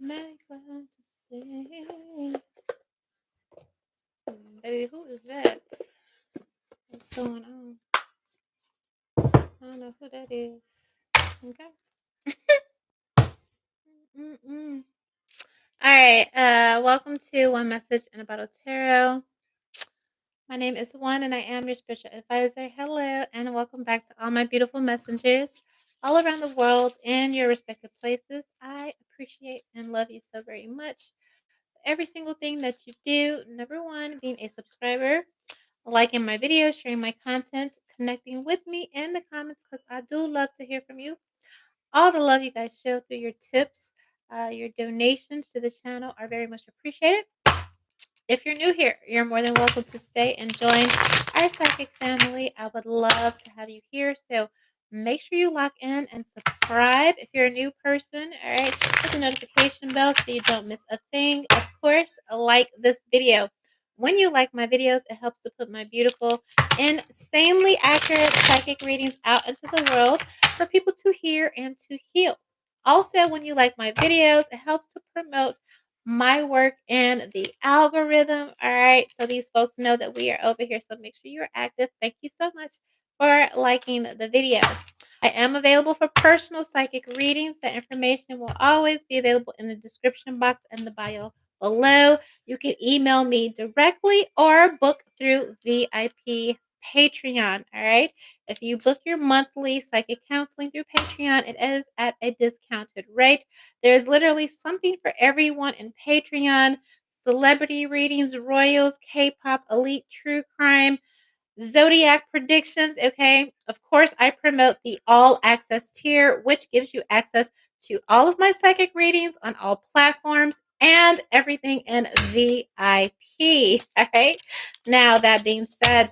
Make love to sing. Baby, who is that? What's going on? I don't know who that is. Okay. Mm-mm. All right. Welcome to One Message and a Bottle Tarot. My name is One, and I am your spiritual advisor. Hello, and welcome back to all my beautiful messengers all around the world in your respective places. I appreciate and love you so very much. Every single thing that you do. Number one, being a subscriber, liking my videos, sharing my content, connecting with me in the comments because I do love to hear from you. All the love you guys show through your tips, your donations to the channel are very much appreciated. If you're new here, you're more than welcome to stay and join our psychic family. I would love to have you here. So make sure you lock in and subscribe if you're a new person. All right. Hit the notification bell so you don't miss a thing. Of course, like this video. When you like my videos, it helps to put my beautiful, insanely accurate psychic readings out into the world for people to hear and to heal. Also, when you like my videos, it helps to promote my work in the algorithm. All right. So these folks know that we are over here. So make sure you're active. Thank you so much for liking the video. I am available for personal psychic readings. The information will always be available in the description box and the bio below. You can email me directly or book through VIP Patreon. All right. If you book your monthly psychic counseling through Patreon, it is at a discounted rate. There's literally something for everyone in Patreon. Celebrity readings, royals, K-pop, elite, true crime, Zodiac predictions. Okay. Of course, I promote the all access tier, which gives you access to all of my psychic readings on all platforms and everything in VIP. All right. Now, that being said,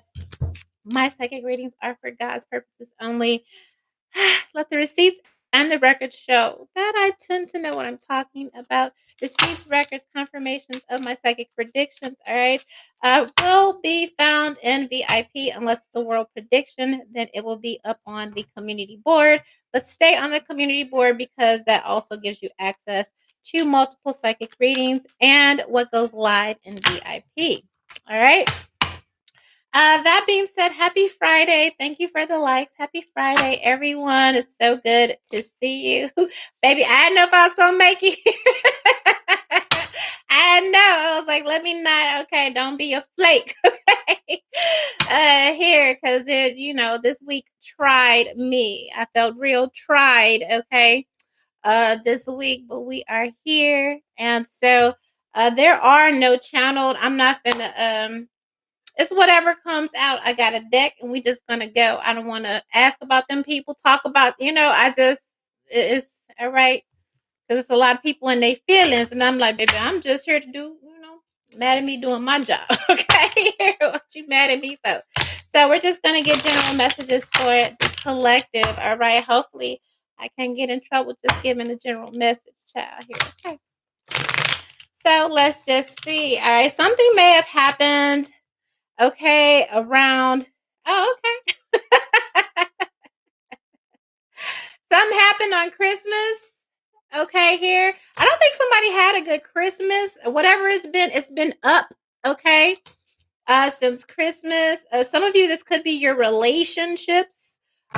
my psychic readings are for God's purposes only. Let the receipts and the records show that I tend to know what I'm talking about. Receipts, records, confirmations of my psychic predictions, all right, will be found in VIP unless it's a world prediction. Then it will be up on the community board. But stay on the community board because that also gives you access to multiple psychic readings and what goes live in VIP. All right. That being said, happy Friday. Thank you for the likes. Happy Friday, everyone. It's so good to see you. Baby, I didn't know if I was going to make it. I know. I was like, let me not. Okay, don't be a flake. Okay. Here, because this week tried me. I felt real tried. Okay. This week, but we are here. And so there are no channeled. I'm not gonna it's whatever comes out. I got a deck and we just gonna go. I don't want to ask about them people, talk about, it's all right. Because it's a lot of people in their feelings. And I'm like, baby, I'm just here to do, mad at me doing my job. Okay. What you mad at me for? So we're just gonna get general messages for the collective. All right. Hopefully I can't get in trouble just giving a general message, child here. Okay. So let's just see. All right. Something may have happened. Okay, around. Oh, okay. Something happened on Christmas. Okay, here. I don't think somebody had a good Christmas. Whatever it's been up. Okay, since Christmas. Some of you, this could be your relationships.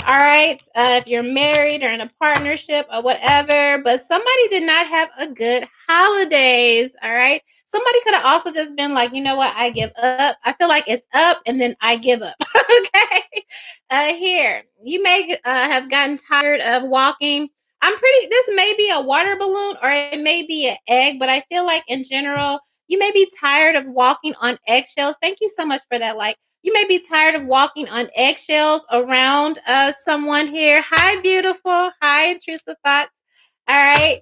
All right, if you're married or in a partnership or whatever, but somebody did not have a good holidays. All right, somebody could have also just been like, you know what, I give up. I feel like it's up, and then I give up. Okay, here you may have gotten tired of walking. This may be a water balloon or it may be an egg, but I feel like in general you may be tired of walking on eggshells. Thank you so much for that. Like, you may be tired of walking on eggshells around someone here. Hi, beautiful. Hi, intrusive thoughts. All right.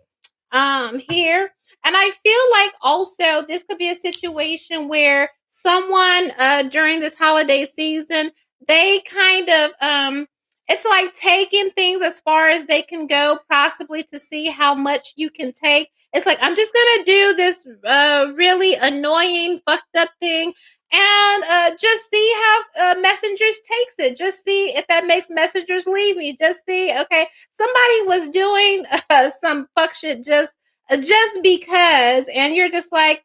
Here. And I feel like also this could be a situation where someone during this holiday season, they kind of it's like taking things as far as they can go, possibly to see how much you can take. It's like, I'm just gonna do this really annoying, fucked up thing, and just see how messengers takes it. Just see if that makes messengers leave me. Just see, okay, somebody was doing some fuck shit just just because, and you're just like,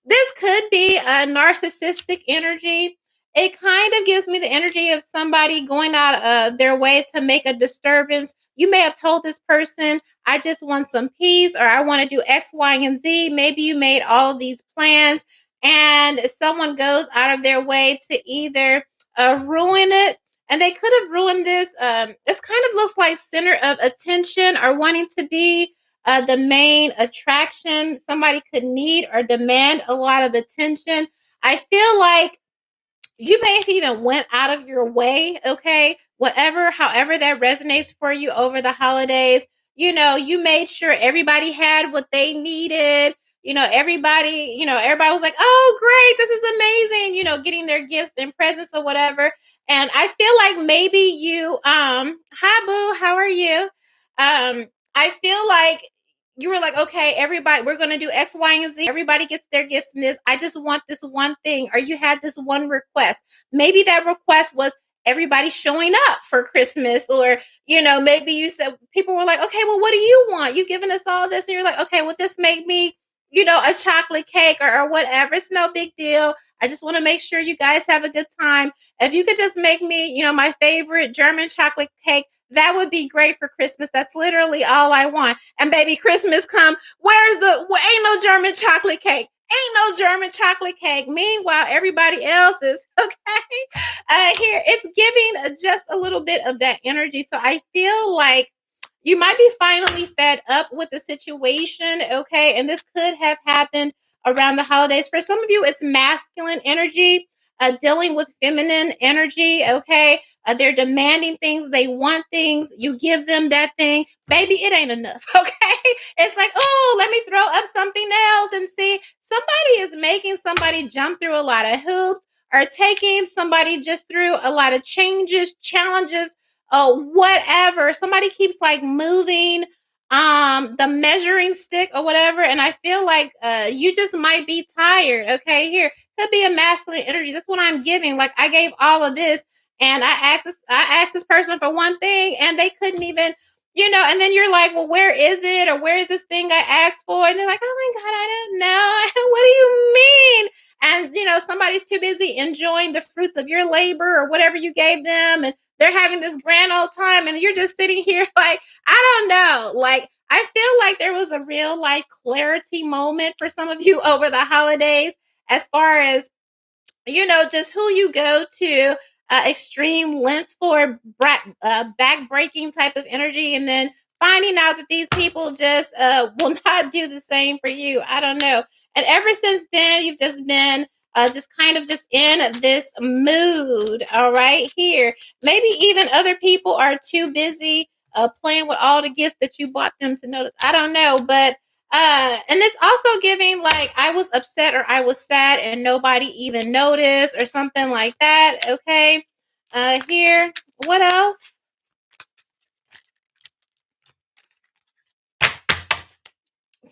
this could be a narcissistic energy. It kind of gives me the energy of somebody going out of their way to make a disturbance. You may have told this person, I just want some peace, or I want to do X, Y, and Z. Maybe you made all of these plans, and someone goes out of their way to either ruin it. And they could have ruined this. This kind of looks like center of attention, or wanting to be the main attraction. Somebody could need or demand a lot of attention. I feel like you may have even went out of your way, okay? Whatever, however that resonates for you over the holidays. You made sure everybody had what they needed. Everybody was like, oh, great, this is amazing, getting their gifts and presents or whatever. And I feel like maybe hi, boo, how are you? I feel like you were like, okay, everybody, we're going to do X, Y, and Z. Everybody gets their gifts in this. I just want this one thing. Or you had this one request. Maybe that request was everybody showing up for Christmas. Or, maybe you said, people were like, okay, well, what do you want? You've given us all this. And you're like, okay, well, just make me, a chocolate cake or whatever. It's no big deal. I just want to make sure you guys have a good time. If you could just make me, my favorite German chocolate cake, that would be great for Christmas. That's literally all I want. And baby, Christmas come. Ain't no German chocolate cake. Ain't no German chocolate cake. Meanwhile, everybody else is okay. Here, it's giving just a little bit of that energy. So I feel like you might be finally fed up with the situation, okay? And this could have happened around the holidays. For some of you, it's masculine energy, dealing with feminine energy, okay? They're demanding things. They want things. You give them that thing. Baby, it ain't enough, okay? It's like, oh, let me throw up something else and see. Somebody is making somebody jump through a lot of hoops, or taking somebody just through a lot of changes, challenges, whatever. Somebody keeps like moving the measuring stick or whatever. And I feel like you just might be tired. Okay, here could be a masculine energy. That's what I'm giving. Like, I gave all of this, and I asked this person for one thing, and they couldn't even, and then you're like, well, where is it? Or where is this thing I asked for? And they're like, oh my God, I don't know. What do you mean? And somebody's too busy enjoying the fruits of your labor or whatever you gave them, and they're having this grand old time, and you're just sitting here like, I don't know. Like, I feel like there was a real like clarity moment for some of you over the holidays, as far as just who you go to extreme lengths for back breaking type of energy, and then finding out that these people just will not do the same for you. I don't know. And ever since then, you've just been just kind of just in this mood. All right, here. Maybe even other people are too busy playing with all the gifts that you bought them to notice. I don't know, but and it's also giving like I was upset or I was sad and nobody even noticed or something like that. Okay. Here, what else?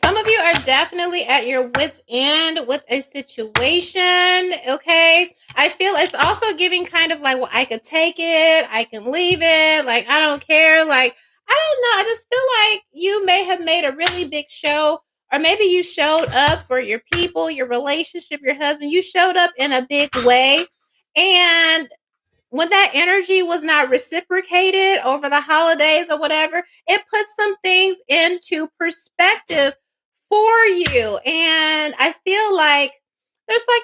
Some of you are definitely at your wits' end with a situation. Okay. I feel it's also giving kind of like, well, I could take it, I can leave it, like I don't care. Like, I don't know. I just feel like you may have made a really big show, or maybe you showed up for your people, your relationship, your husband. You showed up in a big way. And when that energy was not reciprocated over the holidays or whatever, it puts some things into perspective for you. And I feel like there's like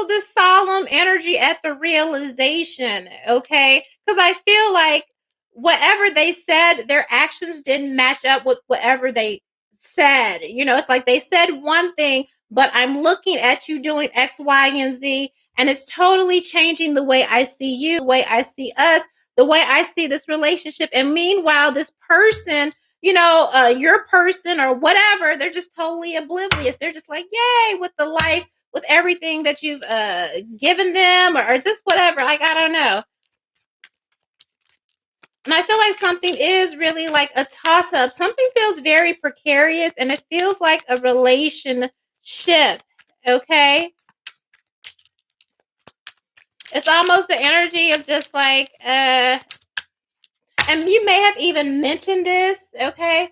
this solemn energy at the realization, okay? Because I feel like whatever they said, their actions didn't match up with whatever they said. It's like they said one thing, but I'm looking at you doing X, Y, and Z, and it's totally changing the way I see you, the way I see us, the way I see this relationship. And meanwhile, this person, your person or whatever, they're just totally oblivious. They're just like, yay, with the life, with everything that you've given them, or just whatever. Like, I don't know. And I feel like something is really like a toss up. Something feels very precarious, and it feels like a relationship. Okay. It's almost the energy of just like, and you may have even mentioned this, okay?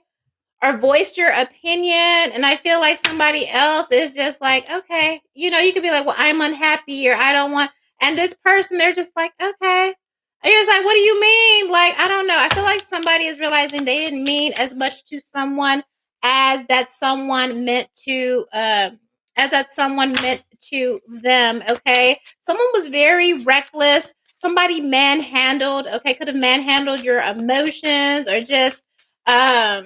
or voiced your opinion, and I feel like somebody else is just like, okay, you could be like, well, I'm unhappy or I don't want, and this person, they're just like, okay. And you're just like, what do you mean? Like, I don't know. I feel like somebody is realizing they didn't mean as much to someone as that someone meant to, as that someone meant to them. Okay. Someone was very reckless. Somebody manhandled, okay, could have manhandled your emotions or just, I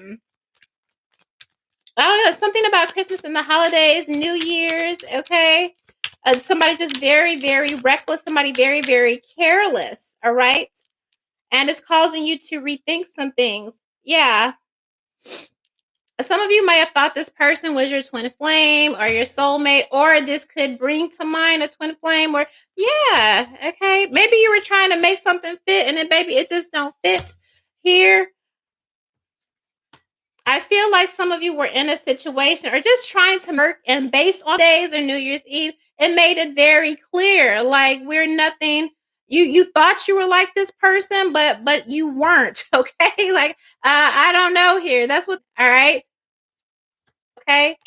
don't know, something about Christmas and the holidays, New Year's, okay? Somebody just very, very reckless, somebody very, very careless, all right? And it's causing you to rethink some things. Yeah. Some of you might have thought this person was your twin flame or your soulmate, or this could bring to mind a twin flame, or yeah, okay. Maybe you were trying to make something fit and then baby it just don't fit here. I feel like some of you were in a situation or just trying to work, and based on days or New Year's Eve, it made it very clear like we're nothing. You thought you were like this person, but you weren't. Okay, like I don't know here. That's what. All right. Okay.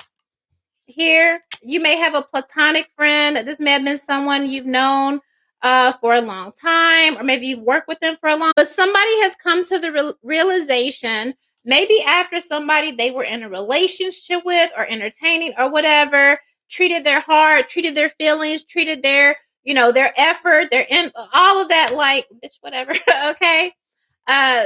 Here, you may have a platonic friend. This may have been someone you've known for a long time, or maybe you've worked with them for a long. But somebody has come to the realization, maybe after somebody they were in a relationship with, or entertaining, or whatever, treated their heart, treated their feelings, treated their their effort, their in all of that, like bitch, whatever. Okay,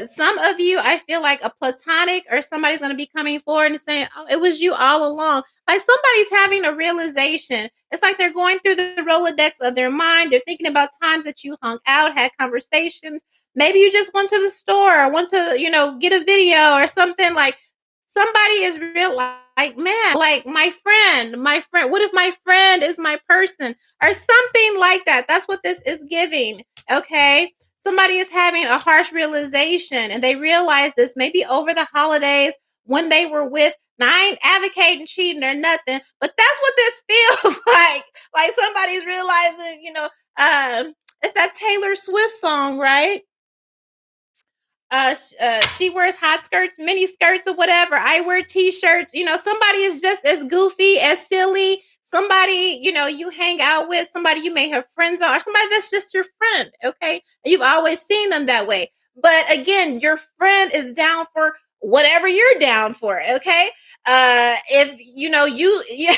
some of you, I feel like a platonic or somebody's going to be coming forward and saying, oh, it was you all along. Like somebody's having a realization. It's like they're going through the Rolodex of their mind. They're thinking about times that you hung out, had conversations. Maybe you just went to the store, went to, get a video or something. Like somebody is real, like, man, like my friend, what if my friend is my person or something like that? That's what this is giving. Okay. Somebody is having a harsh realization and they realize this maybe over the holidays when they were with. Now, I ain't advocating cheating or nothing, but that's what this feels like. Like somebody's realizing, it's that Taylor Swift song, right? She wears hot skirts, mini skirts, or whatever. I wear t-shirts. Somebody is just as goofy, as silly. Somebody, you hang out with, somebody you may have friends on, or somebody that's just your friend. Okay. And you've always seen them that way. But again, your friend is down for whatever you're down for. Okay. If yeah,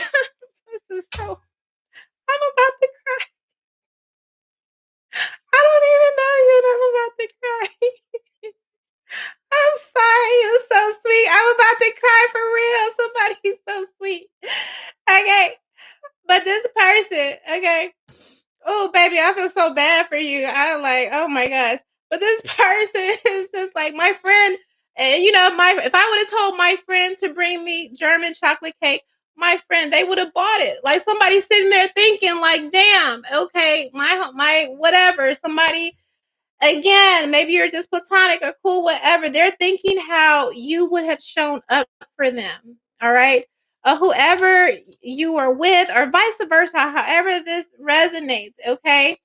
this is so, I'm about to cry. I don't even know you and I'm about to cry. I'm sorry, you're so sweet. I'm about to cry for real. Somebody's so sweet. Okay. But this person, okay. Oh, baby, I feel so bad for you. I like, oh my gosh. But this person is just like my friend. And my if I would have told my friend to bring me German chocolate cake, my friend, they would have bought it. Like somebody sitting there thinking, like, damn, okay, my whatever. Somebody, again, maybe you're just platonic or cool, whatever. They're thinking how you would have shown up for them. All right. Whoever you are with, or vice versa, however this resonates. Okay.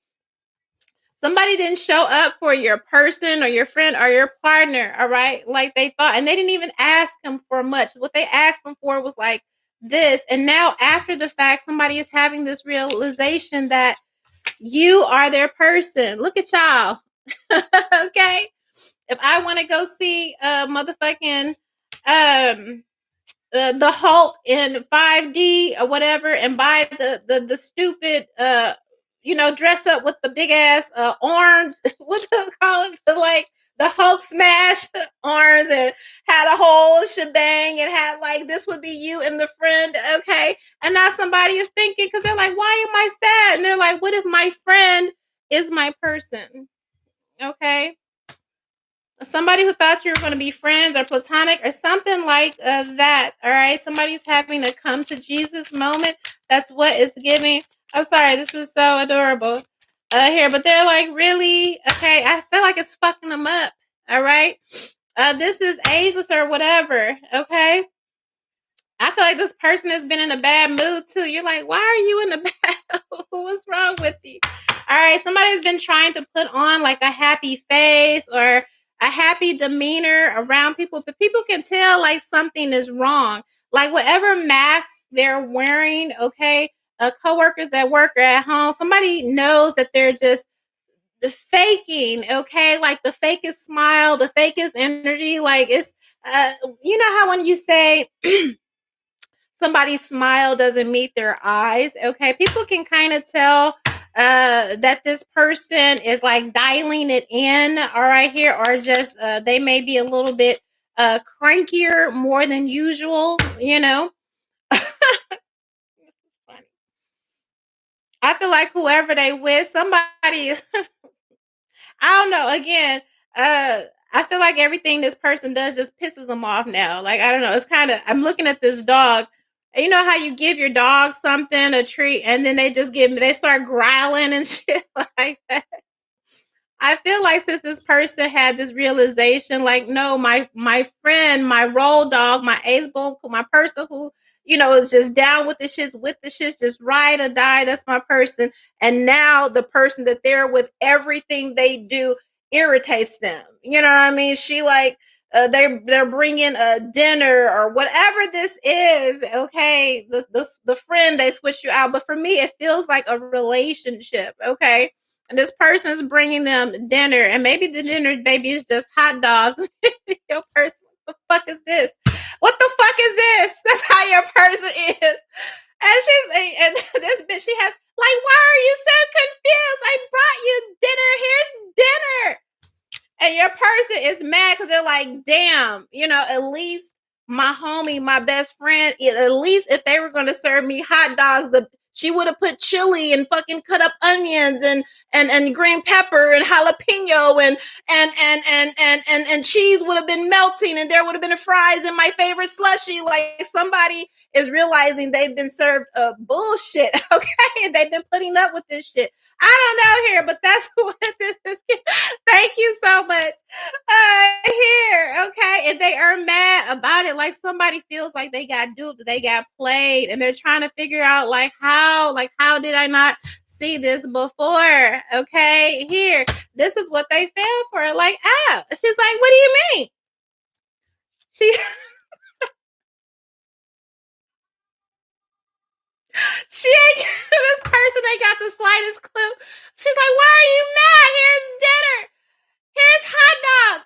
Somebody didn't show up for your person or your friend or your partner. All right. Like they thought, and they didn't even ask them for much. What they asked them for was like this. And now, after the fact, somebody is having this realization that you are their person. Look at y'all. Okay. If I want to go see motherfucking the Hulk in 5D or whatever, and buy the stupid dress up with the big ass orange, what's it called, like the Hulk smash arms, and had a whole shebang, and had like this would be you and the friend. Okay. And now somebody is thinking, because they're like, why am I sad? And they're like, what if my friend is my person? Okay. Somebody who thought you were going to be friends or platonic or something like that. All right. Somebody's having a come to Jesus moment. That's what it's giving. I'm sorry. This is so adorable here, but they're like, really? Okay. I feel like it's fucking them up. All right. This is ageless or whatever. Okay. I feel like this person has been in a bad mood too. You're like, why are you in a bad mood? What's wrong with you? All right, somebody's been trying to put on like a happy face, or a happy demeanor around people, but people can tell like something is wrong. Like whatever masks they're wearing, okay, coworkers at work or at home, somebody knows that they're just the faking, okay? Like the fakest smile, the fakest energy. Like it's uh you know how when you say somebody's smile doesn't meet their eyes, okay? People can kind of tell that this person is like dialing it in, all right, here, or just they may be a little bit crankier more than usual, you know. This is funny. I feel like whoever they with, somebody I don't know. Again, I feel like everything this person does just pisses them off now. Like I don't know. It's kind of I'm looking at this dog. You know how you give your dog something, a treat, and then they start growling and shit like that. I feel like since this person had this realization, like, no, my friend, my road dog, my ace boom, my person who, is just down with the shits, just ride or die. That's my person. And now the person that they're with, everything they do irritates them. You know what I mean? She like they're bringing a dinner or whatever this is. Okay, the friend they switch you out, but for me, it feels like a relationship. Okay, and this person's bringing them dinner, and maybe the dinner, baby, is just hot dogs. Your person, what the fuck is this? What the fuck is this? That's how your person is. And this bitch, she has like, why are you so confused? I brought you dinner. Here's dinner. And your person is mad because they're like, damn, at least my homie, my best friend, at least if they were going to serve me hot dogs, she would have put chili and fucking cut up onions and green pepper and jalapeno and cheese would have been melting and there would have been a fries and my favorite slushy. Like somebody is realizing they've been served bullshit, okay? And they've been putting up with this shit. I don't know here, but that's what this is. Thank you so much. Here, okay. And they are mad about it. Like somebody feels like they got duped, they got played, and they're trying to figure out how did I not see this before? Okay, here. This is what they fell for. Like, she's like, what do you mean? She she ain't this person ain't got the slightest clue. She's like, why are you mad? Here's dinner. Here's hot dogs.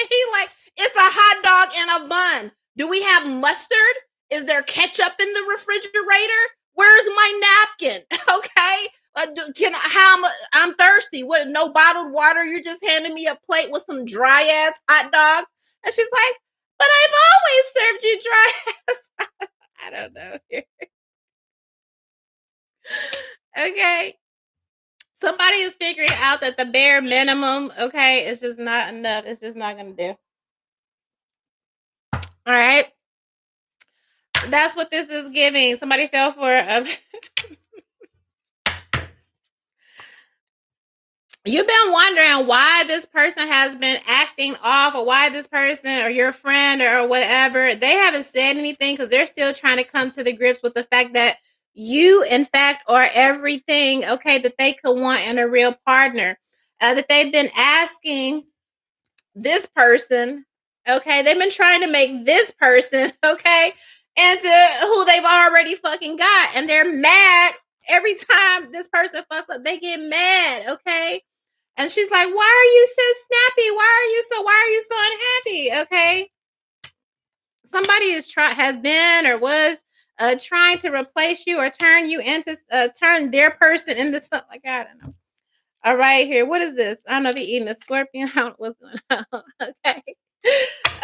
He like, it's a hot dog and a bun. Do we have mustard? Is there ketchup in the refrigerator? Where's my napkin? Okay. I'm thirsty. What? No bottled water? You're just handing me a plate with some dry ass hot dogs. And she's like, but I've always served you dry ass. I don't know. Okay. Somebody is figuring out that the bare minimum, okay, is just not enough. It's just not gonna do. All right. That's what this is giving. Somebody fell for you've been wondering why this person has been acting off or why this person or your friend or whatever, they haven't said anything because they're still trying to come to the grips with the fact that you, in fact, are everything, okay, that they could want in a real partner. That they've been asking this person, okay? They've been trying to make this person, okay, into who they've already fucking got. And they're mad every time this person fucks up. They get mad, okay? And she's like, why are you so snappy? Why are you so unhappy? Okay. Somebody has been or was trying to replace you or turn you into turn their person into something like I don't know. All right, here. What is this? I don't know if you're eating a scorpion. I don't know what's going on. Okay.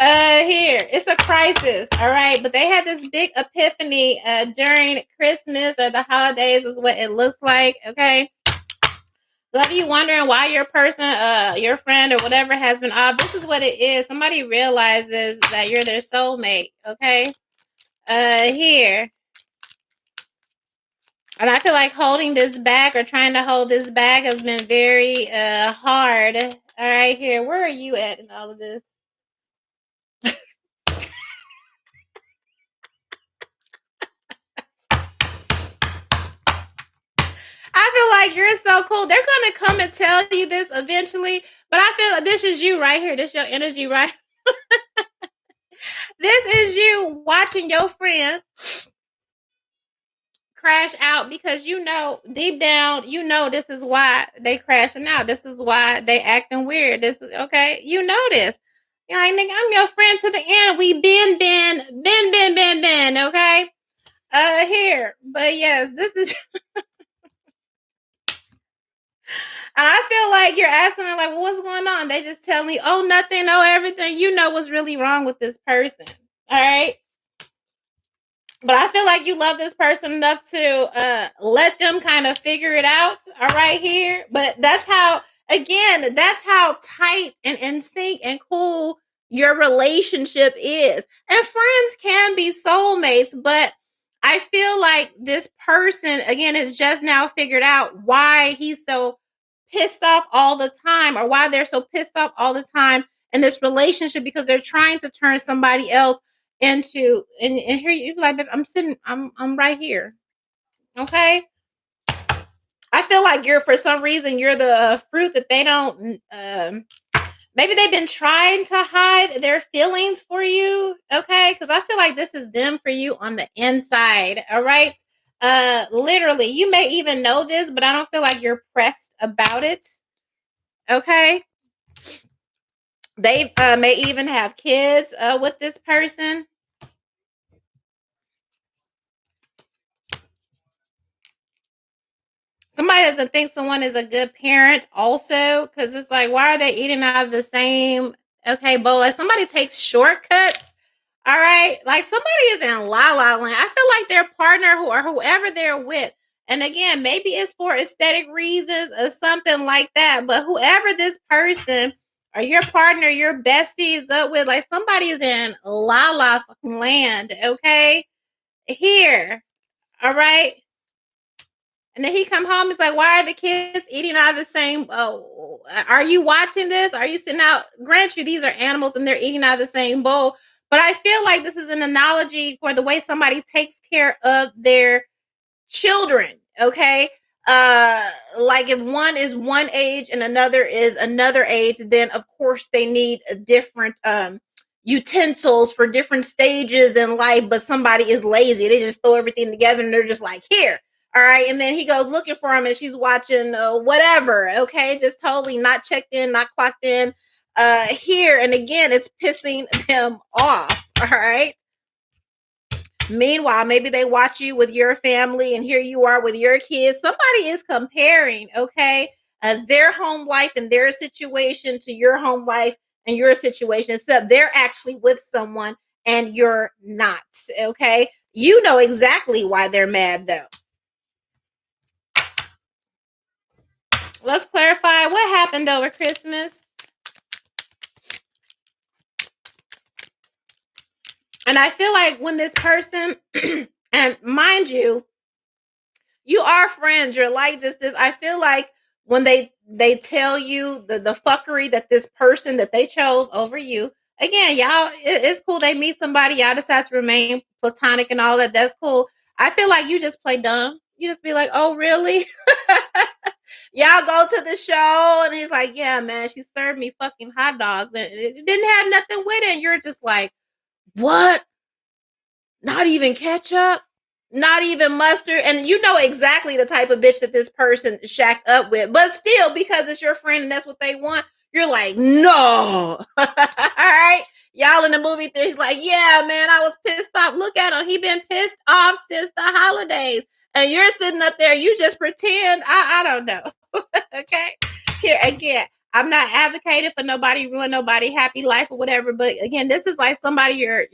Here. It's a crisis. All right. But they had this big epiphany during Christmas or the holidays, is what it looks like. Okay. So if you wondering why your person, your friend or whatever has been off, this is what it is. Somebody realizes that you're their soulmate. Okay. Here. And I feel like holding this back or trying to hold this back has been very hard. All right, here. Where are you at in all of this? I feel like you're so cool. They're gonna come and tell you this eventually, but I feel like this is you right here. This your energy, right? This is you watching your friend crash out because you know deep down, you know this is why they crashing out. This is why they acting weird. This is okay. You know this. You're like, nigga, I'm your friend to the end. We been, okay? Here. But yes, this is and I feel like you're asking them, like, well, what's going on? They just tell me, oh, nothing, oh, everything. You know what's really wrong with this person. All right. But I feel like you love this person enough to let them kind of figure it out. All right, here. But that's how, again, that's how tight and in sync and cool your relationship is. And friends can be soulmates, but I feel like this person, again, is just now figured out why he's so pissed off all the time, or why they're so pissed off all the time in this relationship, because they're trying to turn somebody else into, and here you like, I'm sitting, I'm right here. Okay. I feel like you're, for some reason, you're the fruit that they don't maybe they've been trying to hide their feelings for you. Okay, because I feel like this is them for you on the inside. All right. Literally, you may even know this, but I don't feel like you're pressed about it. Okay. They may even have kids with this person. Somebody doesn't think someone is a good parent also, because it's like, why are they eating out of the same, okay, bowl? Like somebody takes shortcuts. All right. Like somebody is in la la land. I feel like their partner or whoever they're with. And again, maybe it's for aesthetic reasons or something like that. But whoever this person or your partner, your bestie is up with, like somebody is in la la fucking land. Okay. Here. All right. And then he come home. It's like, why are the kids eating out of the same bowl? Are you watching this? Are you sitting out? Grant you, these are animals and they're eating out of the same bowl. But I feel like this is an analogy for the way somebody takes care of their children. Okay. Like if one is one age and another is another age, then of course they need a different utensils for different stages in life. But somebody is lazy. They just throw everything together and they're just like, here. All right. And then he goes looking for him and she's watching whatever. Okay. Just totally not checked in, not clocked in. Here. And again, it's pissing him off. All right. Meanwhile, maybe they watch you with your family and here you are with your kids. Somebody is comparing, okay, their home life and their situation to your home life and your situation, except they're actually with someone and you're not, okay? You know exactly why they're mad, though. Let's clarify what happened over Christmas. And I feel like when this person, and mind you, you are friends. You're like this. I feel like when they tell you the fuckery that this person that they chose over you. Again, y'all, it's cool. They meet somebody, y'all decide to remain platonic and all that. That's cool. I feel like you just play dumb. You just be like, oh, really? Y'all go to the show, and he's like, yeah, man, she served me fucking hot dogs, and it didn't have nothing with it. And you're just like, what? Not even ketchup? Not even mustard? And you know exactly the type of bitch that this person shacked up with. But still, because it's your friend and that's what they want, you're like, no. All right. Y'all in the movie theater, he's like, yeah, man, I was pissed off. Look at him. He been pissed off since the holidays. And you're sitting up there, you just pretend. I don't know. Okay. Here again, I'm not advocating for nobody ruin nobody happy life or whatever, but again, this is like somebody you're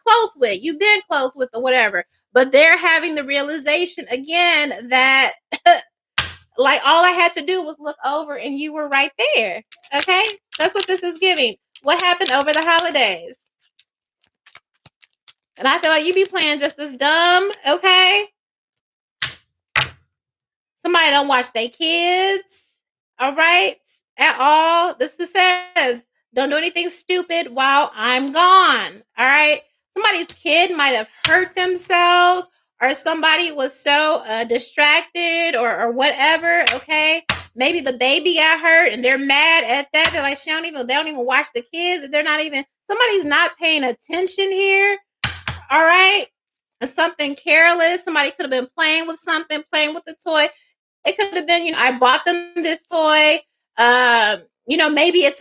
close with. You've been close with or whatever, but they're having the realization again that like all I had to do was look over and you were right there. Okay, that's what this is giving. What happened over the holidays? And I feel like you be playing just as dumb. Okay, somebody don't watch their kids. All right, at all. This is says don't do anything stupid while I'm gone. All right. Somebody's kid might have hurt themselves, or somebody was so distracted or whatever, okay? Maybe the baby got hurt and they're mad at that. They're like, they don't even watch the kids. They're not even, somebody's not paying attention here. All right. Something careless. Somebody could have been playing with something, playing with the toy. It could have been, I bought them this toy. Maybe it's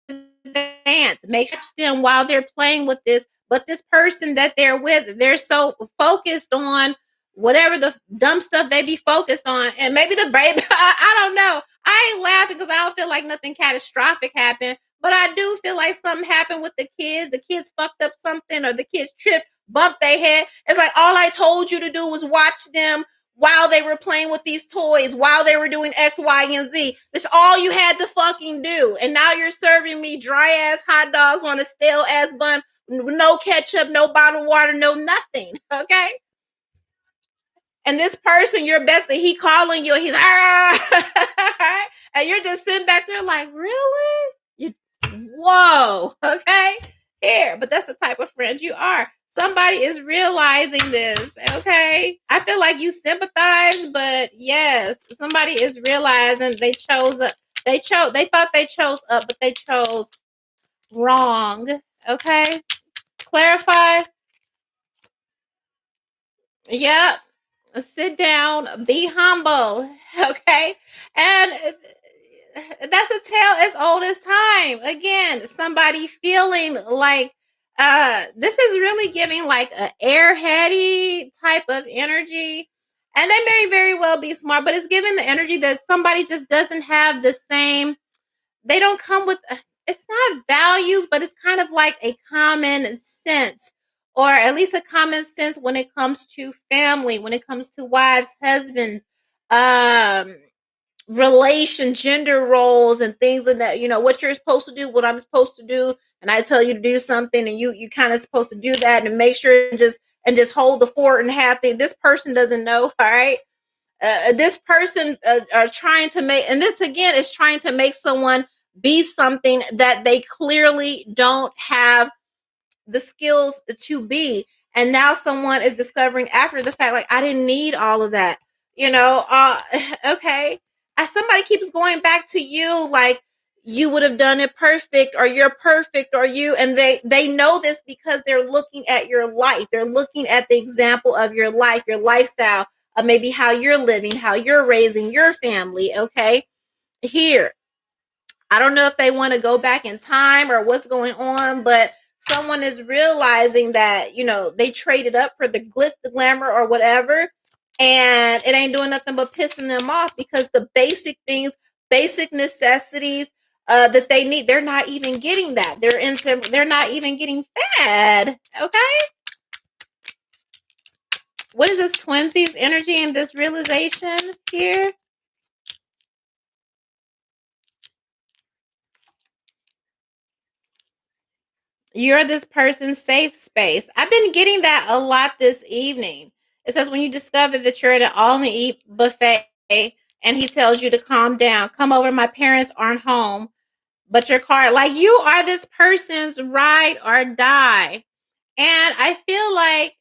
advanced. Make sure them while they're playing with this. But this person that they're with, they're so focused on whatever the dumb stuff they be focused on. And maybe the baby, I don't know. I ain't laughing because I don't feel like nothing catastrophic happened. But I do feel like something happened with the kids. The kids fucked up something or the kids tripped, bumped their head. It's like all I told you to do was watch them while they were playing with these toys, while they were doing X, Y, and Z. That's all you had to fucking do. And now you're serving me dry ass hot dogs on a stale ass bun, no ketchup, no bottled water, no nothing. Okay? And this person, your bestie, he calling you, he's and you're just sitting back there like, really? Whoa, okay? Here, but that's the type of friend you are. Somebody is realizing this, okay? I feel like you sympathize, but yes, somebody is realizing they chose up. They thought they chose up, but they chose wrong. Okay? Clarify. Yep. Sit down, be humble, okay? And that's a tale as old as time. Again, somebody feeling like this is really giving like a airheady type of energy. And they may very well be smart, but it's giving the energy that somebody just doesn't have the same, they don't come with it's not values, but it's kind of like a common sense, or at least a common sense when it comes to family, when it comes to wives, husbands, um gender roles and things like that. What you're supposed to do, what I'm supposed to do, and I tell you to do something and you kind of supposed to do that and make sure and just hold the fort and have things. This person doesn't know. All right. This person are trying to make, and this again is trying to make someone be something that they clearly don't have the skills to be. And now someone is discovering after the fact, like, I didn't need all of that. Okay. Somebody keeps going back to you like you would have done it perfect, or you're perfect, or you, and they know this because they're looking at your life. They're looking at the example of your life, your lifestyle, maybe how you're living, how you're raising your family. Okay. Here, I don't know if they want to go back in time or what's going on, but someone is realizing that, they traded up for the glitz, the glamour, or whatever. And it ain't doing nothing but pissing them off because the basic things, basic necessities that they need, they're not even getting that. They're not even getting fed. Okay. What is this twinsies energy and this realization here? You're this person's safe space. I've been getting that a lot this evening. It says when you discover that you're at an all-you-can-eat buffet and he tells you to calm down, come over, my parents aren't home, but your car, like you are this person's ride or die. And I feel like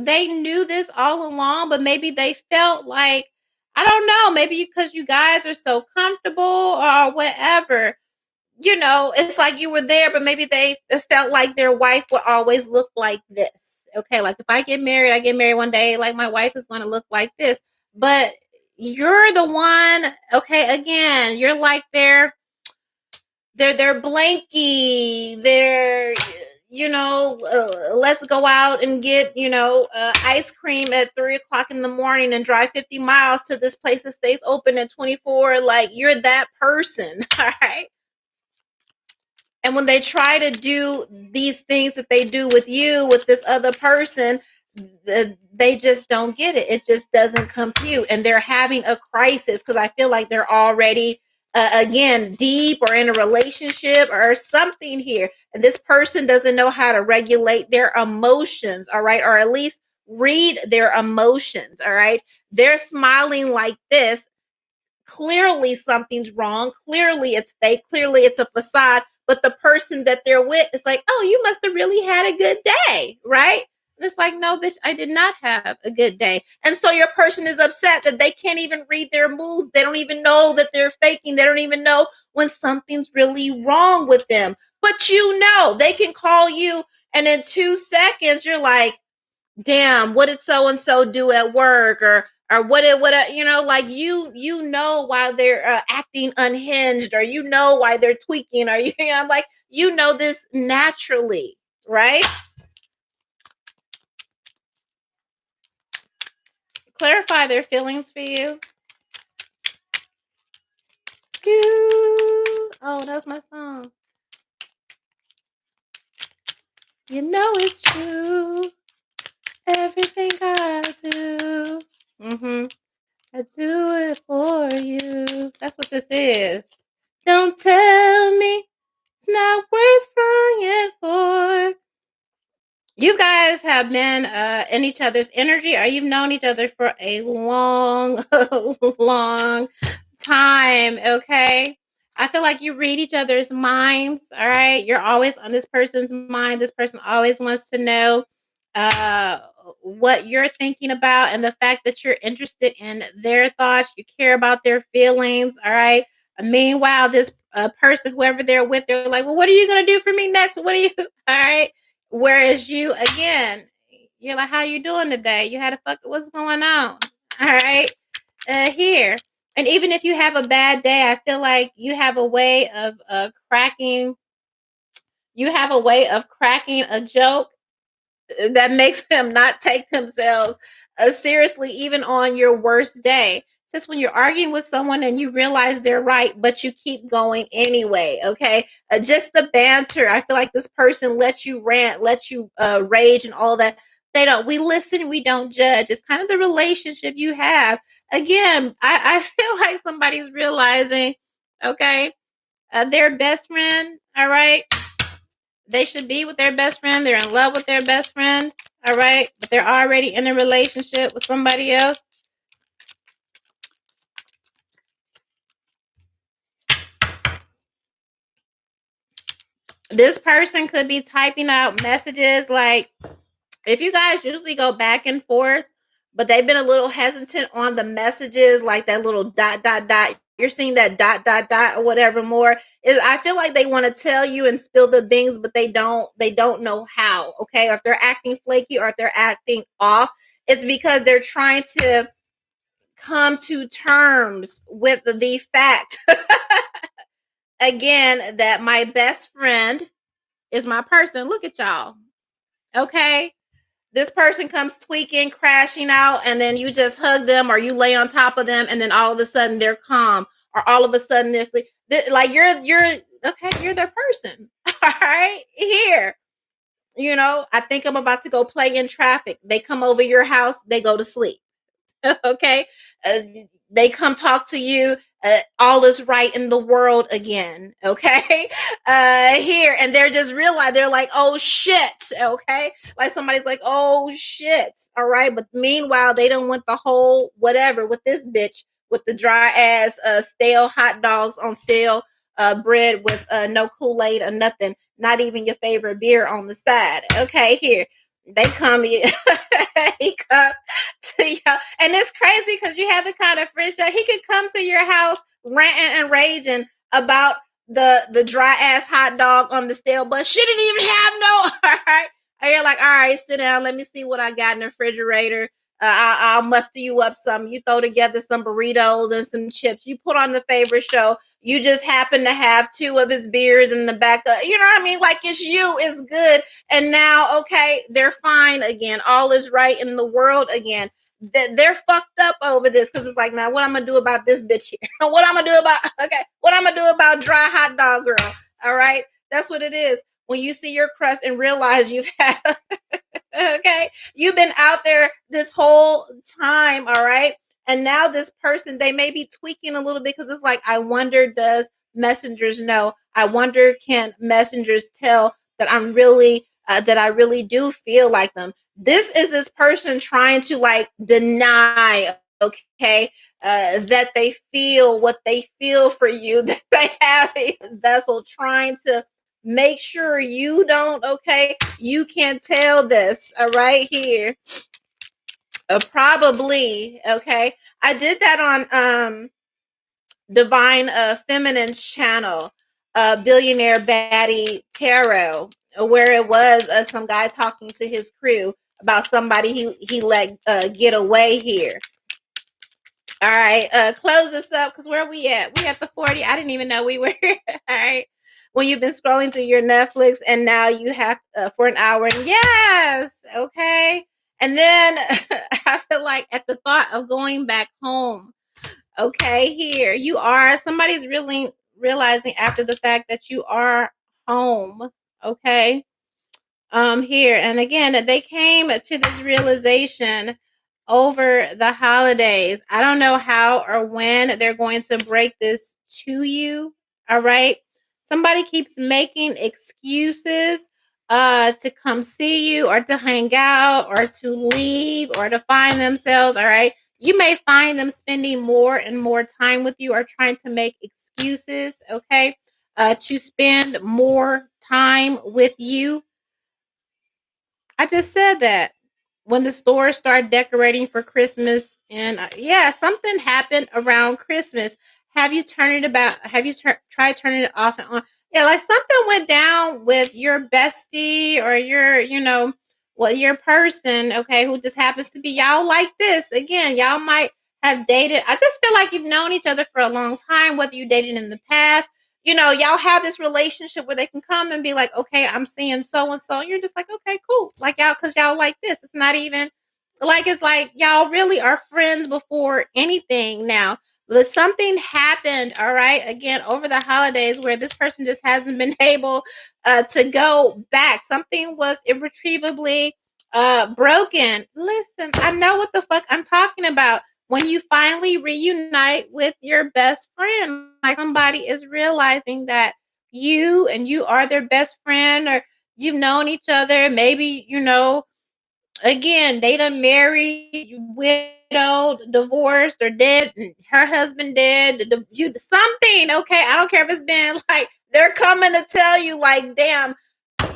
they knew this all along, but maybe they felt like, I don't know, maybe because you guys are so comfortable or whatever, it's like you were there, but maybe they felt like their wife would always look like this. Okay, like if I get married one day, like my wife is going to look like this. But you're the one, okay, again, you're like their blankie, their let's go out and get ice cream at 3 o'clock in the morning and drive 50 miles to this place that stays open at 24. Like you're that person. All right. And when they try to do these things that they do with you, with this other person, they just don't get it. It just doesn't compute. And they're having a crisis because I feel like they're already, again, deep or in a relationship or something here. And this person doesn't know how to regulate their emotions, all right? Or at least read their emotions, all right? They're smiling like this. Clearly something's wrong. Clearly it's fake. Clearly it's a facade. But the person that they're with is like, oh, you must have really had a good day, right? And it's like, no, bitch, I did not have a good day. And so your person is upset that they can't even read their moods. They don't even know that they're faking. They don't even know when something's really wrong with them. But you know, they can call you, and in 2 seconds, you're like, damn, what did so and so do at work, or what you know, like you know why they're acting unhinged, or you know why they're tweaking, or you know, I'm like, you know this naturally, right? Clarify their feelings for you. Oh, that's my song. You know it's true. Everything I do. I do it for you. That's what this is. Don't tell me it's not worth trying for. You guys have been in each other's energy, or you've known each other for a long, long time. Okay. I feel like you read each other's minds. All right. You're always on this person's mind. This person always wants to know uh, what you're thinking about, and the fact that you're interested in their thoughts. You care about their feelings. All right. Meanwhile, this person, whoever they're with, they're like, well, what are you going to do for me next? What are you? All right. Whereas you, again, you're like, how you doing today? You had a fuck. What's going on? All right. Here. And even if you have a bad day, I feel like you have a way of cracking. You have a way of cracking a joke that makes them not take themselves seriously, even on your worst day. Since when you're arguing with someone and you realize they're right, but you keep going anyway, okay? Just the banter. I feel like this person lets you rant, lets you rage, and all that. They don't. We listen. We don't judge. It's kind of the relationship you have. Again, I feel like somebody's realizing, okay, their best friend. All right, they should be with their best friend. They're in love with their best friend. All right. But they're already in a relationship with somebody else. This person could be typing out messages like, if you guys usually go back and forth, but they've been a little hesitant on the messages, like that little dot, dot, dot. You're seeing that dot, dot, dot, or whatever more. Is I feel like they want to tell you and spill the beans, but they don't know how. Okay. Or if they're acting flaky, or if they're acting off, it's because they're trying to come to terms with the fact again that my best friend is my person. Look at y'all. Okay. This person comes tweaking, crashing out, and then you just hug them, or you lay on top of them, and then all of a sudden they're calm, or all of a sudden they're sleep. Like you're okay, you're their person. All right. Here. You know, I think I'm about to go play in traffic. They come over your house, they go to sleep. Okay. Uh, they come talk to you. All is right in the world again. Okay. Here, and they're just realize, they're like, oh shit. Okay. Like somebody's like, oh shit. All right. But meanwhile, they don't want the whole whatever with this bitch with the dry ass stale hot dogs on stale bread with no Kool-Aid or nothing, not even your favorite beer on the side. Okay, here they come. He come to you, and it's crazy because you have the kind of friendship. He could come to your house ranting and raging about the dry ass hot dog on the stale, but she didn't even have no. All right, and you're like, all right, sit down. Let me see what I got in the refrigerator. I'll muster you up some. You throw together some burritos and some chips. You put on the favorite show. You just happen to have two of his beers in the back of, you know what I mean? Like it's you, it's good. And now, okay, they're fine again. All is right in the world again. They're fucked up over this because it's like, now what I'm gonna do about this bitch here? What I'm gonna do about, okay, what I'm gonna do about dry hot dog girl? All right, that's what it is. When you see your crush and realize you've had, okay, you've been out there this whole time, all right, and now this person, they may be tweaking a little bit because it's like, I wonder, does messengers know? I wonder, can messengers tell that I'm really that I really do feel like them? This is this person trying to like deny, okay, that they feel what they feel for you, that they have a vessel, trying to Make sure you don't, okay? You can't tell this, all right, here. Probably, okay? I did that on Divine Feminine's channel, Billionaire Baddie Tarot, where it was some guy talking to his crew about somebody he let get away here. All right, close this up because where we at? We at the 40. I didn't even know we were here. All right. When you've been scrolling through your Netflix and now you have for an hour. And yes, okay. And then I feel like at the thought of going back home, okay, here you are. Somebody's really realizing after the fact that you are home. Okay. Here. And again, they came to this realization over the holidays. I don't know how or when they're going to break this to you. All right. Somebody keeps making excuses to come see you or to hang out or to leave or to find themselves. All right. You may find them spending more and more time with you or trying to make excuses, okay, to spend more time with you. I just said that when the stores start decorating for Christmas, and yeah, something happened around Christmas. Have you turned it about? Have you tried turning it off and on? Yeah, like something went down with your bestie or your, well, your person, okay, who just happens to be y'all like this. Again, y'all might have dated. I just feel like you've known each other for a long time, whether you dated in the past, y'all have this relationship where they can come and be like, okay, I'm seeing so and so. You're just like, okay, cool. Like y'all, because y'all like this. It's not even like it's like y'all really are friends before anything now. But something happened, all right, again, over the holidays where this person just hasn't been able to go back. Something was irretrievably broken. Listen, I know what the fuck I'm talking about when you finally reunite with your best friend, like somebody is realizing that you are their best friend, or you've known each other, maybe, again, they done married, widowed, divorced, or dead, her husband dead, you something, okay? I don't care if it's been like they're coming to tell you, like, damn,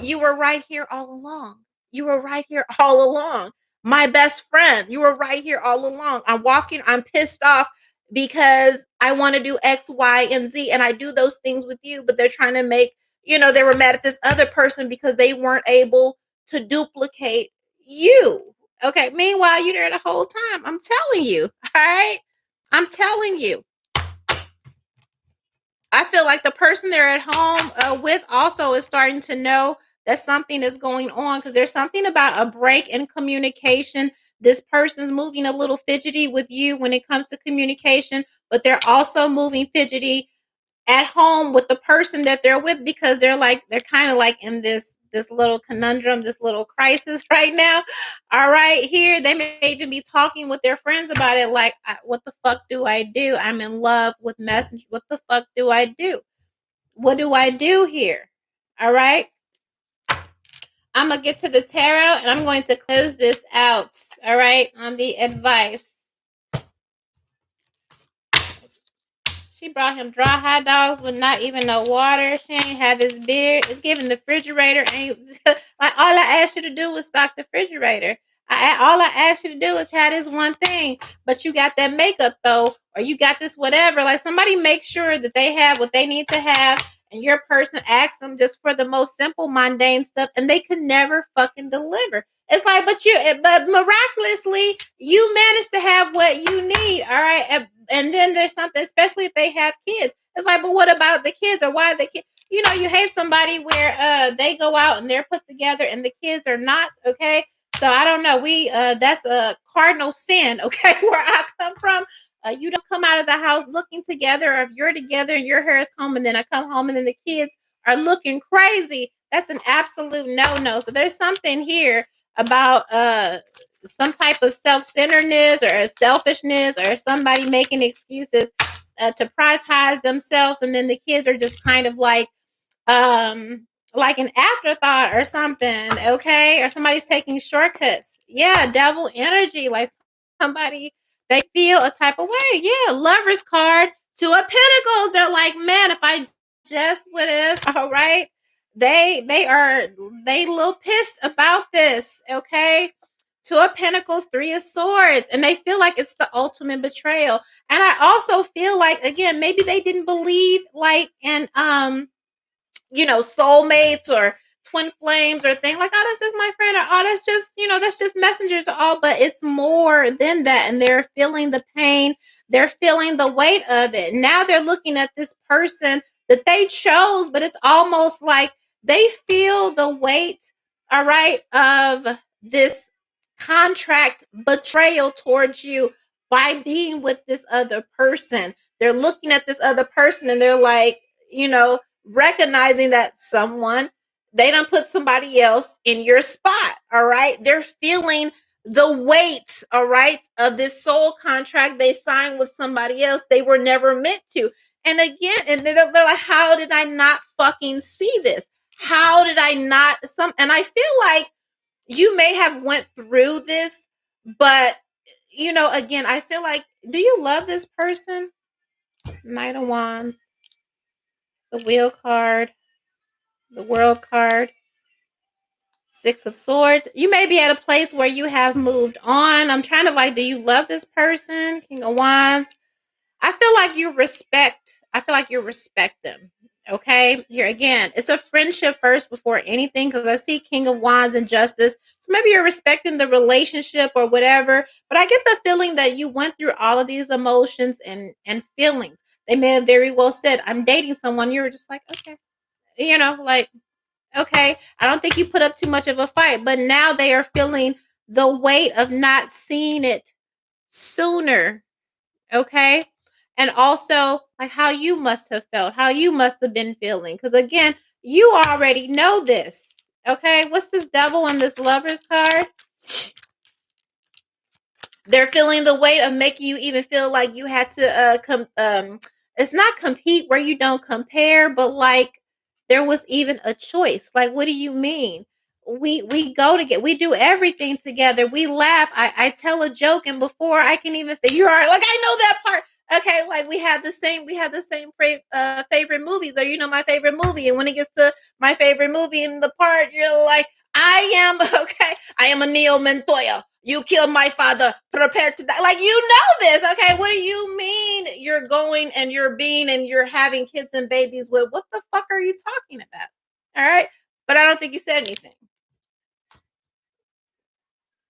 you were right here all along. You were right here all along. My best friend, you were right here all along. I'm pissed off because I want to do X, Y, and Z. And I do those things with you, but they're trying to they were mad at this other person because they weren't able to duplicate you. Okay. Meanwhile, you're there the whole time. I'm telling you. All right. I'm telling you. I feel like the person they're at home with also is starting to know that something is going on because there's something about a break in communication. This person's moving a little fidgety with you when it comes to communication, but they're also moving fidgety at home with the person that they're with because they're kind of like in this little conundrum, this little crisis right now. All right, here they may even be talking with their friends about it, like, what the fuck do I do? I'm in love with Messenger. What the fuck do I do? What do I do here? All right, I'm gonna get to the tarot and I'm going to close this out. All right, on the advice. She brought him dry hot dogs with not even no water. She ain't have his beer. It's giving the refrigerator. Ain't like all I asked you to do was stock the refrigerator. All I asked you to do is have this one thing, but you got that makeup though, or you got this whatever. Like somebody make sure that they have what they need to have, and your person asks them just for the most simple, mundane stuff, and they could never fucking deliver. It's like, but miraculously, you managed to have what you need. All right, and then there's something, especially if they have kids. It's like, but what about the kids, or why the kids? You hate somebody where they go out and they're put together and the kids are not. Okay, so I don't know. We that's a cardinal sin. Okay, where I come from. You don't come out of the house looking together, or if you're together and your hair is combed, and then I come home and then the kids are looking crazy. That's an absolute no. So there's something here about some type of self-centeredness or selfishness or somebody making excuses to prioritize themselves, and then the kids are just kind of like an afterthought or something, okay? Or somebody's taking shortcuts. Yeah, devil energy, like somebody, they feel a type of way. Yeah, lover's card to a pentacles. They're like, man, if I just would have, all right. They a little pissed about this, okay? Two of Pentacles, Three of Swords, and they feel like it's the ultimate betrayal. And I also feel like, again, maybe they didn't believe like in soulmates or twin flames or thing like, oh, that's just my friend, or oh, that's just, that's just messengers or all, but it's more than that. And they're feeling the pain, they're feeling the weight of it. Now they're looking at this person that they chose, but it's almost like they feel the weight, all right, of this contract betrayal towards you by being with this other person. They're looking at this other person and they're like, recognizing that they don't put somebody else in your spot. All right. They're feeling the weight, all right, of this soul contract they signed with somebody else they were never meant to. And again, and they're like, how did I not fucking see this? How did I not and I feel like you may have went through this, but again, I feel like, do you love this person? Knight of Wands, the Wheel card, the World card, Six of Swords. You may be at a place where you have moved on. I'm trying to like, do you love this person? King of Wands. I feel like you respect them. Okay. Here again, it's a friendship first before anything, because I see King of Wands and Justice. So maybe you're respecting the relationship or whatever. But I get the feeling that you went through all of these emotions and feelings. They may have very well said, I'm dating someone. You were just like, okay. Like, okay, I don't think you put up too much of a fight, but now they are feeling the weight of not seeing it sooner. Okay. And also, like, how you must have felt, how you must have been feeling. Because again, you already know this. Okay. What's this Devil and this Lover's card? They're feeling the weight of making you even feel like you had to it's not compete where you don't compare, but like there was even a choice. Like, what do you mean? We go together, we do everything together, we laugh, I tell a joke, and before I can even you are like, I know that part. Okay, like we have the same favorite movies, or my favorite movie, and when it gets to my favorite movie in the part, you're like, I am okay. I am a Neo Montoya. You killed my father. Prepare to die. Like, this. Okay. What do you mean you're going and you're being and you're having kids and babies with? What the fuck are you talking about? All right. But I don't think you said anything.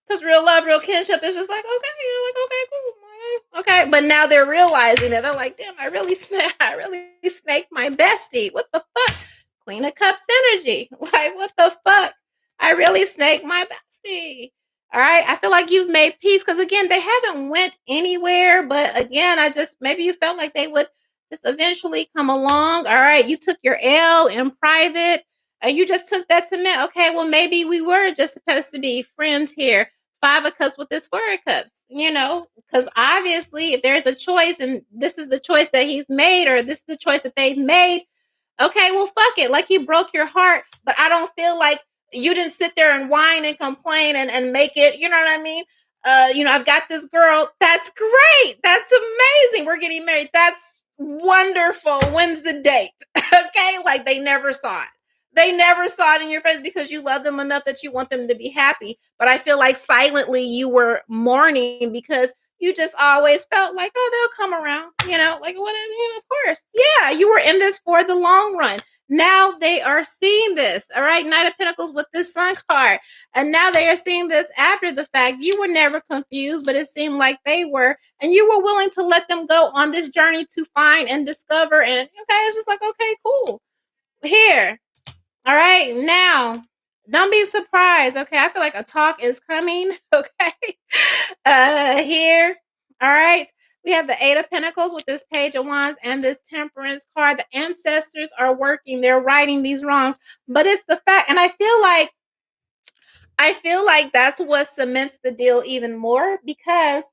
Because real love, real kinship is just like, okay, you're like, okay, cool. Okay. But now they're realizing that they're like, damn, I really snaked my bestie. What the fuck? Queen of Cups energy. Like, what the fuck? I really snaked my bestie. All right. I feel like you've made peace, because again, they haven't went anywhere. But again, maybe you felt like they would just eventually come along. All right. You took your L in private. You just took that to mean, okay, well, maybe we were just supposed to be friends here. Five of Cups with this Four of Cups, because obviously, if there's a choice and this is the choice that he's made, or this is the choice that they've made, okay, well, fuck it. Like, he broke your heart, but I don't feel like you didn't sit there and whine and complain and make it, you know what I mean? I've got this girl. That's great. That's amazing. We're getting married. That's wonderful. When's the date? Okay. Like, they never saw it. They never saw it in your face because you love them enough that you want them to be happy. But I feel like silently you were mourning because you just always felt like, oh, they'll come around, like, what is, of course. Yeah, you were in this for the long run. Now they are seeing this, all right? Knight of Pentacles with this Sun card. And now they are seeing this after the fact. You were never confused, but it seemed like they were. And you were willing to let them go on this journey to find and discover. And okay, it's just like, okay, cool. Here. All right. Now, don't be surprised. Okay. I feel like a talk is coming. Okay. Here. All right. We have the Eight of Pentacles with this Page of Wands and this Temperance card. The ancestors are working. They're righting these wrongs. But it's the fact, and I feel like that's what cements the deal even more, because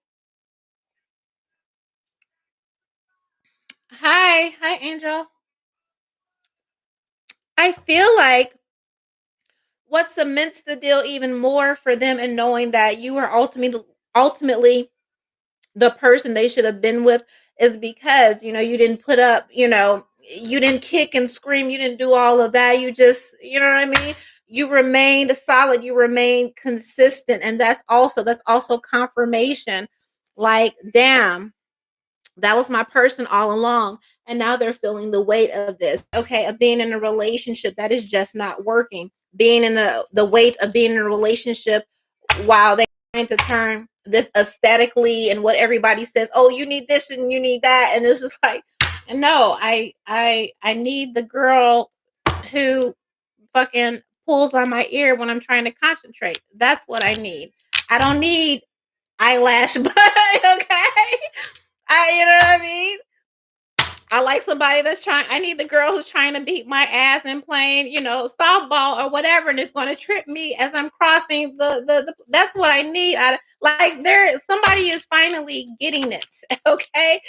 hi Angel. I feel like what cements the deal even more for them, and knowing that you are ultimately the person they should have been with, is because you didn't put up you didn't kick and scream, you didn't do all of that. You just, you know what I mean? You remained solid, you remained consistent, and that's also confirmation. Like, damn, that was my person all along. And now they're feeling the weight of this. Okay, of being in a relationship that is just not working. Being in the weight of being in a relationship while they're trying to turn this aesthetically and what everybody says, oh, you need this and you need that. And it's just like, no, I need the girl who fucking pulls on my ear when I'm trying to concentrate. That's what I need. I don't need eyelash butt, okay? You know what I mean? I like somebody that's trying. I need the girl who's trying to beat my ass and playing, softball or whatever, and it's going to trip me as I'm crossing the. That's what I need. Somebody is finally getting it, okay,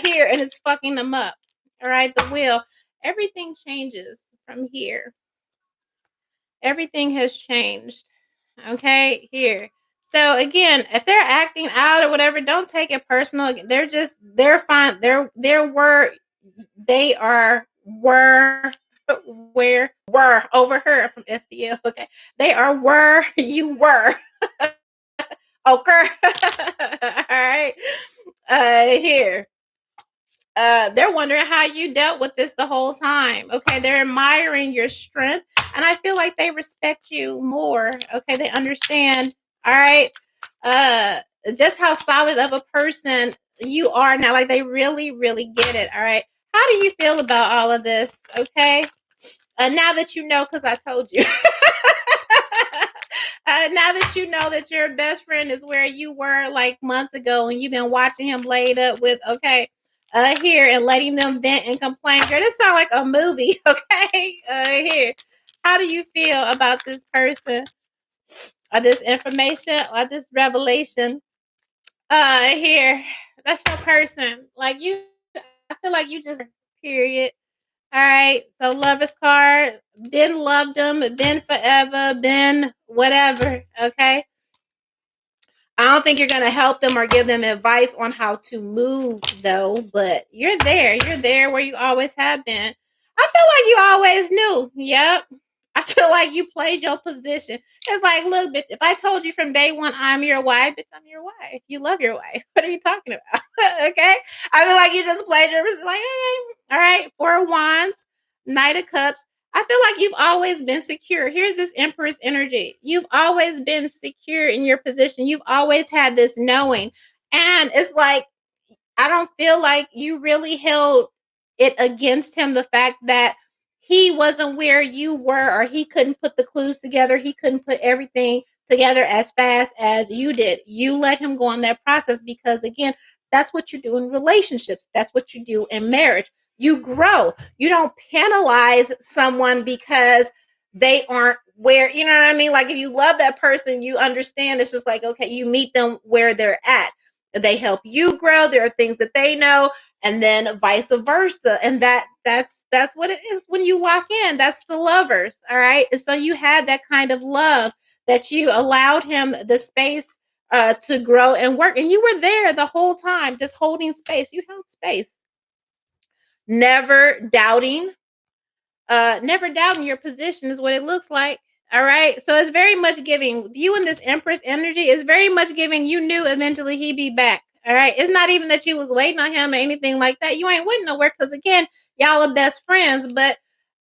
here, and it's fucking them up. All right, the wheel. Everything changes from here. Everything has changed. Okay, here. So again, if they're acting out or whatever, don't take it personal. They're fine. They are were overheard from STL. Okay. They are where you were. Okay. All right. Here. They're wondering how you dealt with this the whole time. Okay, they're admiring your strength, and I feel like they respect you more. Okay, they understand. All right, uh, just how solid of a person you are now. Like, they really, really get it. All right, how do you feel about all of this? Okay, now that you know, because I told you. Now that you know that your best friend is where you were like months ago, and you've been watching him laid up with, okay, here, and letting them vent and complain. Girl, this sounds like a movie. Okay, here. How do you feel about this person or this information or this revelation? Here, that's your person. Like, I feel like you just, period. All right. So lover's card, been loved them, been forever, been whatever. Okay. I don't think you're going to help them or give them advice on how to move, though, but you're there. You're there where you always have been. I feel like you always knew. Yep. I feel like you played your position. It's like, look, bitch, if I told you from day one, I'm your wife, bitch, I'm your wife. You love your wife. What are you talking about? Okay. I feel like you just played your position. Like, hey, all right. Four of Wands, Knight of Cups. I feel like you've always been secure. Here's this Empress energy. You've always been secure in your position. You've always had this knowing. And it's like, I don't feel like you really held it against him, the fact that he wasn't where you were, or he couldn't put the clues together. He couldn't put everything together as fast as you did. You let him go on that process because, again, that's what you do in relationships. That's what you do in marriage. You grow. You don't penalize someone because they aren't where, you know what I mean? Like, if you love that person, you understand it's just like, okay, you meet them where they're at. They help you grow. There are things that they know, and then vice versa. And that's what it is when you lock in. That's the lovers. All right. And so you had that kind of love that you allowed him the space to grow and work. And you were there the whole time, just holding space. You held space, never doubting. Never doubting your position is what it looks like. All right. So it's very much giving you, and this Empress energy is very much giving you knew eventually he'd be back. All right. It's not even that you was waiting on him or anything like that. You ain't waiting nowhere because, again, y'all are best friends. But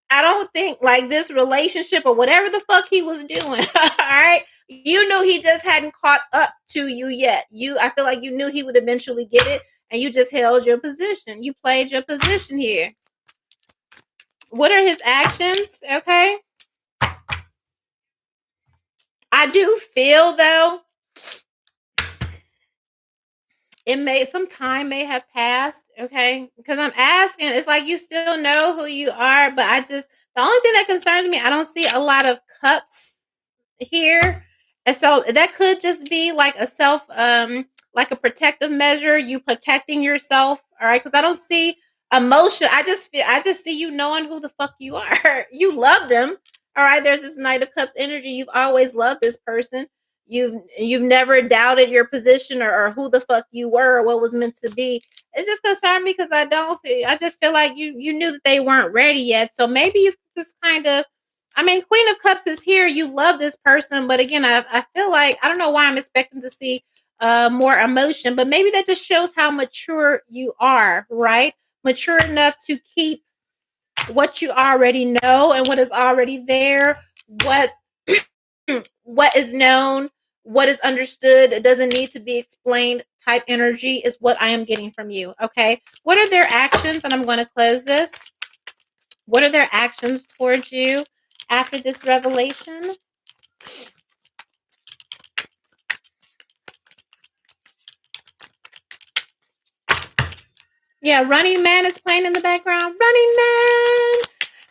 I don't think like this relationship or whatever the fuck he was doing. All right. You knew he just hadn't caught up to you yet. I feel like you knew he would eventually get it, and you just held your position. You played your position here. What are his actions? Okay. I do feel, though, some time may have passed. Okay. Because I'm asking, it's like you still know who you are, but the only thing that concerns me, I don't see a lot of cups here. And so that could just be like like a protective measure, you protecting yourself. All right. Because I don't see emotion. I just see you knowing who the fuck you are. You love them. All right. There's this Knight of Cups energy. You've always loved this person. you've never doubted your position, or who the fuck you were, or what was meant to be. It just concerned me because I just feel like you knew that they weren't ready yet. So maybe you just kind of, I mean, Queen of Cups is here. You love this person, but again, I feel like I don't know why I'm expecting to see more emotion, but maybe that just shows how mature you are, right? Mature enough to keep what you already know and what is already there, what what is known, what is understood, it doesn't need to be explained type energy is what I am getting from you. Okay. What are their actions? And I'm going to close this. What are their actions towards you after this revelation? Yeah, Running Man is playing in the background. Running Man.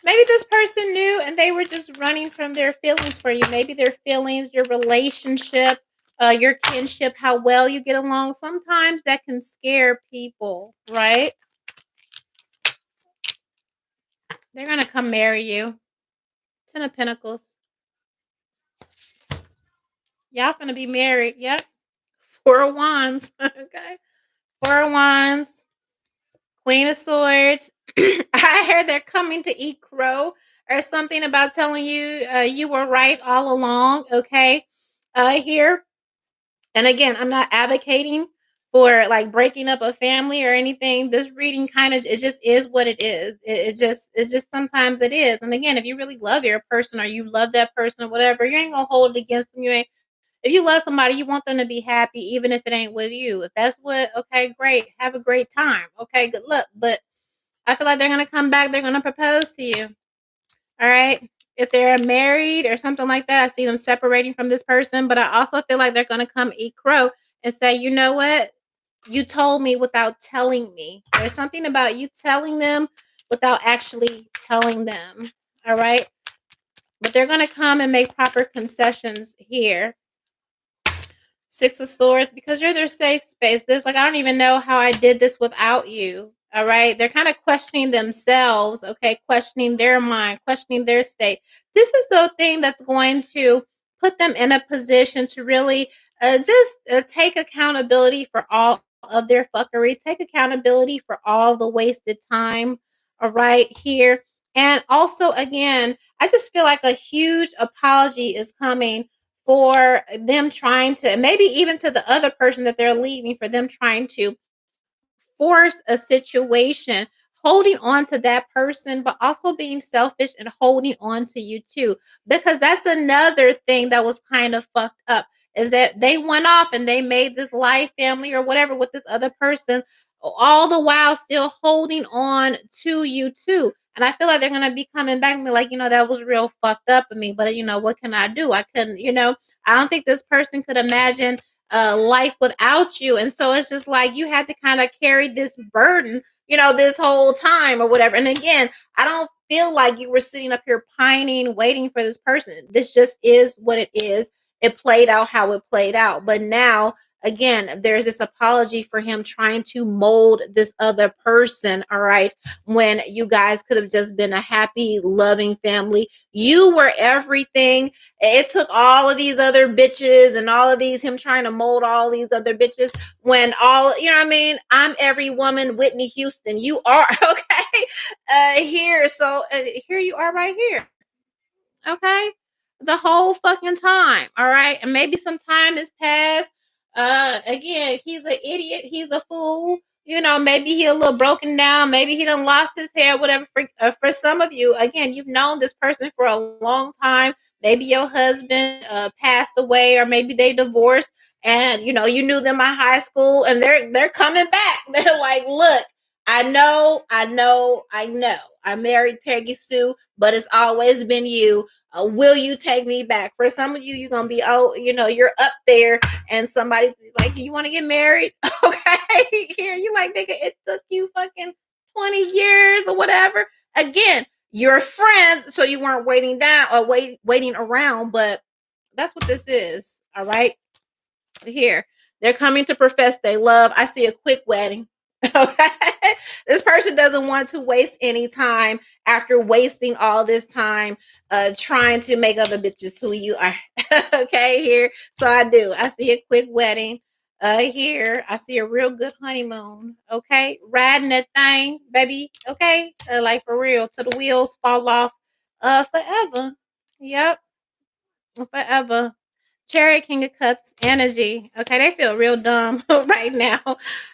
Maybe this person knew and they were just running from their feelings for you. Maybe their feelings, your relationship, your kinship, how well you get along. Sometimes that can scare people, right? They're going to come marry you. Ten of Pentacles. Y'all going to be married. Yep. Four of Wands. Okay. Four of Wands. Queen of Swords. I heard they're coming to eat crow or something about telling you you were right all along. Okay. Here. And again, I'm not advocating for like breaking up a family or anything. This reading kind of, it just is what it is. It just sometimes it is. And again, if you really love your person or you love that person or whatever, you ain't gonna hold it against them. You ain't, if you love somebody, you want them to be happy, even if it ain't with you. If that's what, okay, great. Have a great time. Okay, good luck. But I feel like they're gonna come back, they're gonna propose to you. All right. If they're married or something like that, I see them separating from this person, but I also feel like they're going to come eat crow and say, you know what? You told me without telling me. There's something about you telling them without actually telling them. All right. But they're going to come and make proper concessions here. Six of Swords, because you're their safe space. This, like, I don't even know how I did this without you. All right. They're kind of questioning themselves. Okay. Questioning their mind, questioning their state. This is the thing that's going to put them in a position to really just take accountability for all of their fuckery, take accountability for all the wasted time. All right. Here. And also, again, I just feel like a huge apology is coming for them trying to, maybe even to the other person that they're leaving, for them trying to force a situation, holding on to that person, but also being selfish and holding on to you too. Because that's another thing that was kind of fucked up, is that they went off and they made this life, family, or whatever with this other person, all the while still holding on to you too. And I feel like they're gonna be coming back and be like, that was real fucked up of me. But what can I do? I couldn't, I don't think this person could imagine life without you. And so it's just like you had to kind of carry this burden, this whole time or whatever. And again, I don't feel like you were sitting up here pining, waiting for this person. This just is what it is. It played out how it played out. But now, again, there's this apology for him trying to mold this other person. All right. When you guys could have just been a happy, loving family. You were everything. It took all of these other bitches and all of these, him trying to mold all these other bitches, when all, you know what I mean? I'm every woman, Whitney Houston. You are, okay? Here. So here you are right here. Okay? The whole fucking time. All right? And maybe some time has passed. Again, he's an idiot. He's a fool. Maybe he a little broken down. Maybe he done lost his hair, whatever. For some of you, again, you've known this person for a long time. Maybe your husband passed away, or maybe they divorced, and you knew them at high school, and they're coming back. They're like, look, I know. I married Peggy Sue, but it's always been you. Will you take me back? For some of you, you're gonna be, you're up there, and somebody's like, you want to get married? Okay, here you like, nigga, it took you fucking 20 years or whatever. Again, you're friends, so you weren't waiting down or waiting around, but that's what this is. All right, here they're coming to profess they love. I see a quick wedding. Okay. This person doesn't want to waste any time after wasting all this time trying to make other bitches who you are. Okay, here. So I do. I see a quick wedding. Here. I see a real good honeymoon. Okay. Riding that thing, baby. Okay. Like for real. Till the wheels fall off forever. Yep. Forever. Chariot King of Cups energy. Okay, they feel real dumb right now.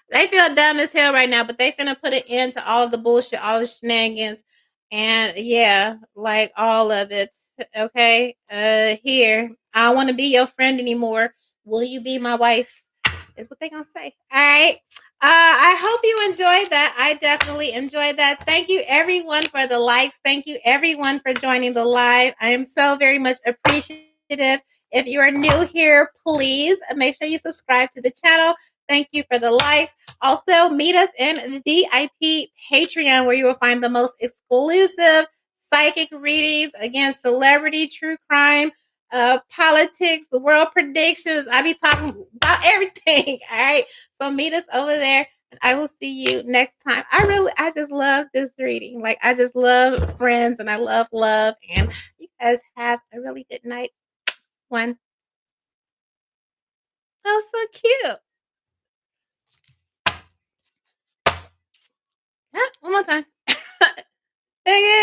They feel dumb as hell right now, but they finna put an end to all the bullshit, all the shenanigans, and yeah, like all of it. Okay. Here. I don't want to be your friend anymore. Will you be my wife? Is what they gonna say. All right. I hope you enjoyed that. I definitely enjoyed that. Thank you everyone for the likes. Thank you everyone for joining the live. I am so very much appreciative. If you are new here, please make sure you subscribe to the channel. Thank you for the likes. Also, meet us in the VIP Patreon where you will find the most exclusive psychic readings, again, celebrity, true crime, politics, the world predictions. I be talking about everything. All right. So meet us over there and I will see you next time. I just love this reading. Like, I just love friends and I love love. And you guys have a really good night. One. Oh, so cute. One more time. Dang it.